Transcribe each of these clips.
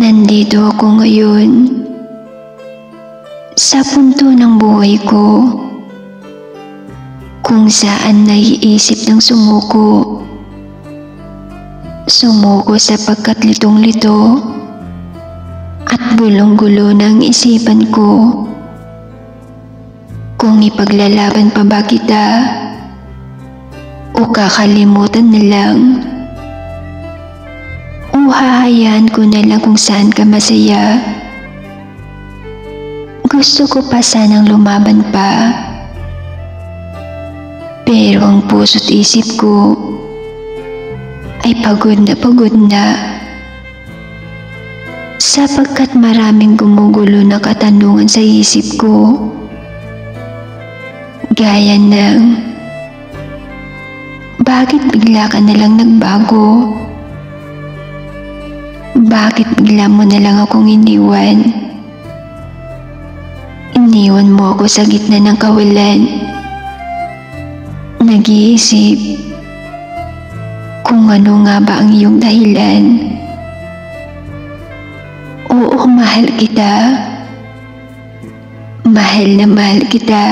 Nandito ako ngayon sa punto ng buhay ko kung saan naiisip ng sumuko. Sumuko sapagkat litong-lito at bulong-gulo ng isipan ko. Kung ipaglalaban pa ba kita o kakalimutan na lang, o hahayaan ko na lang kung saan ka masaya. Gusto ko pa sanang lumaban pa, pero ang puso't isip ko ay pagod na sapagkat maraming gumugulo na katanungan sa isip ko, gaya ng bakit bigla ka nalang nagbago? Bakit bigla mo na lang akong iniwan? Iniwan mo ako sa gitna ng kawalan. Nag-iisip kung ano nga ba ang iyong dahilan. Oo, mahal kita. Mahal na mahal kita.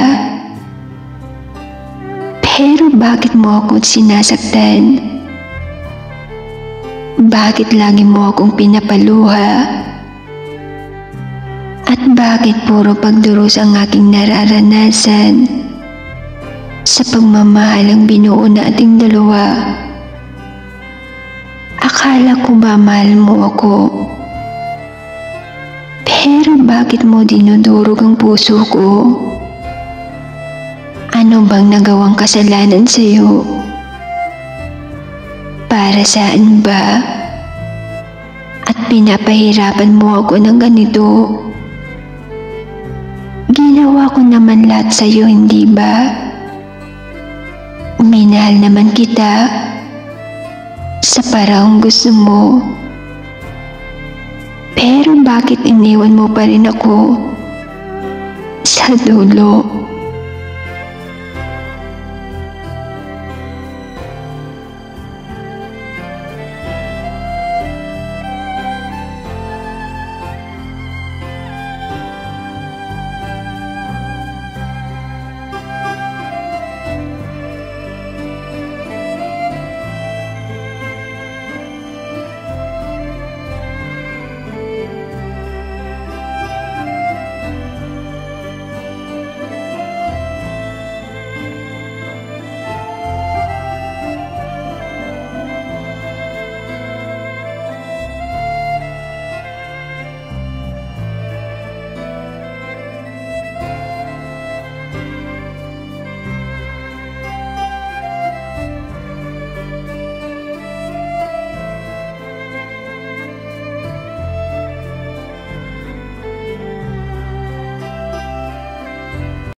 Pero bakit mo ako sinasaktan? Bakit lagi mo akong pinapaluha? At bakit puro pagdurusa ang aking nararanasan sa pagmamahal ang binuo nating dalawa? Akala ko ba mahal mo ako? Pero bakit mo dinudurog ang puso ko? Ano bang nagawang kasalanan sa'yo? Para saan ba? At pinapahirapan mo ako ng ganito? Ginawa ko naman lahat sa'yo, hindi ba? Minahal naman kita sa paraang gusto mo. Pero bakit iniwan mo pa rin ako sa dulo?